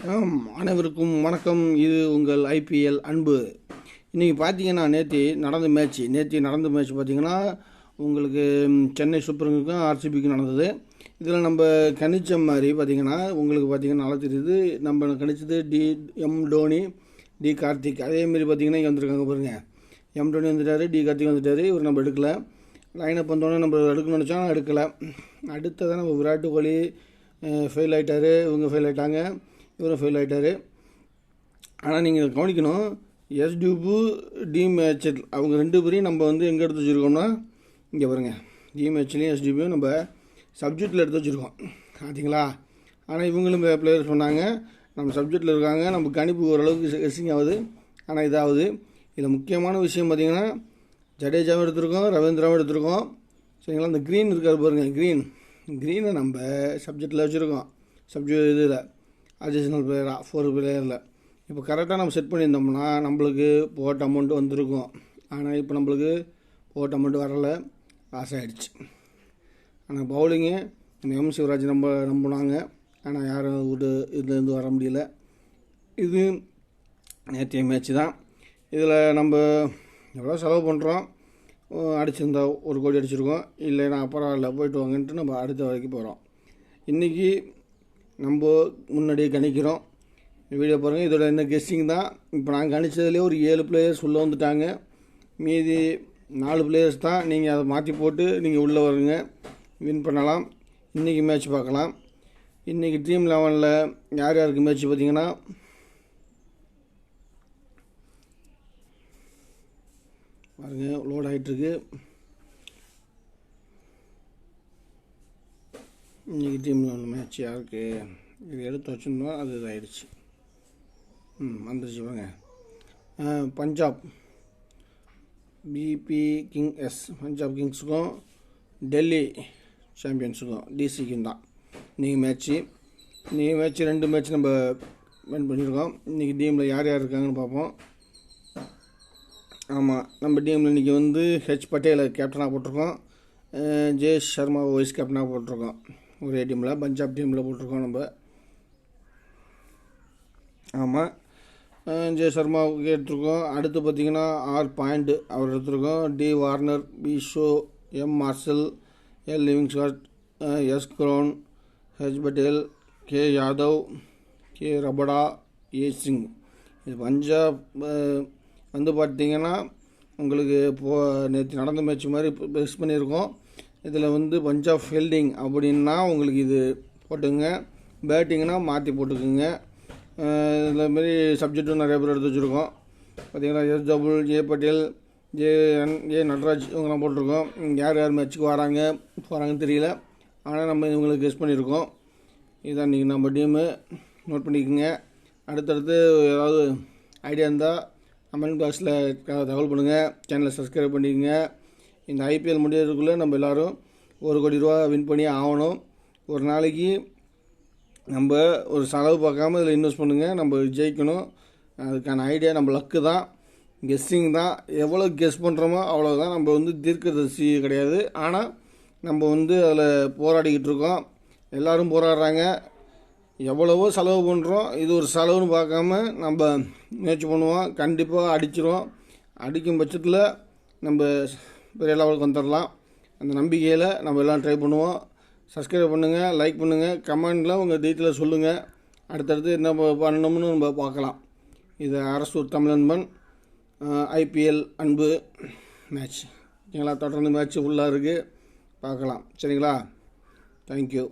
அனைவருக்கும் வணக்கம். இது உங்கள் ஐபிஎல் அன்பு. இன்றைக்கி பார்த்தீங்கன்னா நேற்று நடந்த மேட்ச் பார்த்தீங்கன்னா உங்களுக்கு சென்னை சூப்பர் கிங்ஸுக்கும் ஆர்சிபிக்கும் நடந்தது. இதில் நம்ம கணிச்ச மாதிரி பார்த்தீங்கன்னா உங்களுக்கு பார்த்தீங்கன்னா நல்லா தெரியுது. நம்ம கணிச்சது எம் டோனி, டி கார்த்திக். அதேமாரி பார்த்தீங்கன்னா இங்கே வந்திருக்காங்க பாருங்கள். எம் டோனி வந்துட்டார், டி கார்த்திக் வந்துட்டார். இவர் நம்ம எடுக்கலை. லைனப் வந்தோடனே நம்ம எடுக்கணும்னு நினச்சா எடுக்கலை. அடுத்ததான் நம்ம விராட் கோலி ஃபெயில் ஆகிட்டார், இவங்க ஃபெயில் ஆகிட்டாங்க, இவரும் ஃபெயில் ஆகிட்டார். ஆனால் நீங்கள் கவனிக்கணும், எஸ்டியூபு டி மேட்சல் அவங்க ரெண்டு பேரையும் நம்ம எங்கே எடுத்து வச்சுருக்கோம்னா இங்கே பாருங்கள். டி மேட்ச்லேயும் எஸ்டியூபையும் நம்ம சப்ஜெக்டில் எடுத்து வச்சுருக்கோம் பார்த்தீங்களா. ஆனால் இவங்களும் பிளேயர் சொன்னாங்க நம்ம சப்ஜெக்டில் இருக்காங்க, நம்ம கணிப்பு ஓரளவுக்கு கெஸ்ஸிங் ஆகுது. ஆனால் இதாகுது. இதில் முக்கியமான விஷயம் பார்த்திங்கன்னா ஜடேஜாவும் எடுத்திருக்கோம், ரவீந்திராவும் எடுத்திருக்கோம். சரிங்களா. இந்த க்ரீன் இருக்கார் பாருங்கள், க்ரீனை நம்ம சப்ஜெக்டில் வச்சுருக்கோம். இதில் அடிஷ்னல் பிளேயராக 4 பிளேயரில் இப்போ கரெக்டாக நம்ம செட் பண்ணியிருந்தோம்னா நம்மளுக்கு போட்ட அமௌண்ட்டு வந்திருக்கும். ஆனால் இப்போ நம்மளுக்கு போட்ட அமௌண்ட்டு வரலை, லாஸ் ஆகிடுச்சு. ஆனால் பவுலிங்கு எம் சிவராஜ் நம்பினாங்க. ஆனால் யாரும் இதுலேருந்து வர முடியல. இது நேற்றைய மேட்ச்சு தான். இதில் நம்ம எவ்வளோ செலவு பண்ணுறோம், அடிச்சிருந்தா 1 கோடி அடிச்சிருக்கோம். இல்லைன்னா பரவாயில்ல போயிட்டு வாங்கன்ட்டு நம்ம அடுத்த வரைக்கும் போகிறோம். இன்றைக்கி நம்ம முன்னாடியே கணிக்கிறோம். வீடியோ பாருங்கள். இதோட என்ன கெஸ்ஸிங் தான். இப்போ நாங்கள் கணிச்சதுலேயே ஒரு 7 பிளேயர்ஸ் உள்ளே வந்துட்டாங்க. மீதி 4 பிளேயர்ஸ் தான். நீங்கள் அதை மாற்றி போட்டு நீங்கள் உள்ளே வருங்க, வின் பண்ணலாம். இன்றைக்கி மேட்ச் பார்க்கலாம். இன்றைக்கி ட்ரீம் 11ல் யார் யாருக்கு மேட்ச் பார்த்தீங்கன்னா பாருங்கள், லோட் ஆகிட்டுருக்கு. இன்றைக்கி ட்ரீம் 11 மேட்ச் யாருக்கு இது எடுத்து வச்சுருந்தோம், அது இதாகிடுச்சு. வந்துருச்சு பாருங்க. பஞ்சாப் பிபி பஞ்சாப் கிங்ஸுக்கும் டெல்லி சாம்பியன்ஸுக்கும் டிசிக்கும் தான் இன்றைக்கி மேட்ச்சு. 2 மேட்ச் நம்ம வின் பண்ணியிருக்கோம். இன்றைக்கி டீமில் யார் யார் இருக்காங்கன்னு பார்ப்போம். ஆமாம், நம்ம டீமில் இன்றைக்கி ஹெச் பட்டேலை கேப்டனாக போட்டிருக்கோம், ஜே சர்மா வைஸ் கேப்டனாக போட்டிருக்கோம். ஒரே டீமில் பஞ்சாப் டீமில் போட்டிருக்கோம் நம்ம. ஆமாம், ஜே சர்மாவுக்கு எடுத்துருக்கோம். அடுத்து பார்த்திங்கன்னா R பாயிண்ட் அவர் எடுத்துருக்கோம். D Warner, P Shaw, M Marsh, L Livingstone, S Curran, H Patel, K Yadav, K Rabada, A Singh. இது பஞ்சாப் பார்த்திங்கன்னா உங்களுக்கு நேற்று நடந்த மேட்ச் மாதிரி பெஸ்ட் பண்ணியிருக்கோம். இதில் பஞ்சாப் ஃபீல்டிங் அப்படின்னா உங்களுக்கு இது போட்டுங்க, பேட்டிங்னா மாற்றி போட்டுக்குங்க. இதில் மாரி சப்ஜெக்டும் நிறைய பேர் எடுத்து வச்சுருக்கோம் பார்த்திங்கன்னா. எஸ் டபுள், ஜே பட்டேல், ஜே நடராஜ் இவங்கெல்லாம் போட்டிருக்கோம். யார் மேட்ச்சுக்கு போகிறாங்கன்னு தெரியல. ஆனால் நம்ம இவங்களுக்கு கெஸ் பண்ணியிருக்கோம். இதுதான் இன்றைக்கி நம்ம டீமு. நோட் பண்ணிக்கோங்க. அடுத்தடுத்து ஏதாவது ஐடியா இருந்தால் கமெண்ட் பாக்ஸில் தகவல் பண்ணுங்கள். சேனலை சப்ஸ்கிரைப் பண்ணிக்கோங்க. இந்த ஐபிஎல் முடியறதுக்குள்ளே நம்ம எல்லோரும் 1 கோடி ரூபா வின் பண்ணி ஆகணும். ஒரு நாளைக்கு நம்ம ஒரு செலவு பார்க்காம இதில் இன்வெஸ்ட் பண்ணுங்கள். நம்ம ஜெயிக்கணும். அதுக்கான ஐடியா நம்ம லக்கு தான், கெஸ்ஸிங் தான். எவ்வளோ கெஸ் பண்ணுறோமோ அவ்வளோதான். நம்ம தீர்க்கதரிசி கிடையாது. ஆனால் நம்ம அதில் போராடிக்கிட்டு இருக்கோம். எல்லோரும் போராடுறாங்க. எவ்வளவோ செலவு பண்ணுறோம். இது ஒரு செலவுன்னு பார்க்காம நம்ம முயற்சி பண்ணுவோம். கண்டிப்பாக அடிச்சிடும். அடிக்கும் பட்சத்தில் நம்ம பெரிய லெவலுக்கு வந்துடலாம். அந்த நம்பிக்கையில் நம்ம எல்லாம் ட்ரை பண்ணுவோம். சப்ஸ்கிரைப் பண்ணுங்கள், லைக் பண்ணுங்கள், கமெண்டில் உங்கள் டீட்டெயிலை சொல்லுங்கள். அடுத்தடுத்து என்ன பண்ணணும்னு நம்ம பார்க்கலாம். இது அரசூர் தமிழன்பன் ஐபிஎல் அன்பு மேட்ச். சரிங்களா. தொடர்ந்து மேட்ச் ஃபுல்லாக இருக்குது, பார்க்கலாம். சரிங்களா. தேங்க்யூ.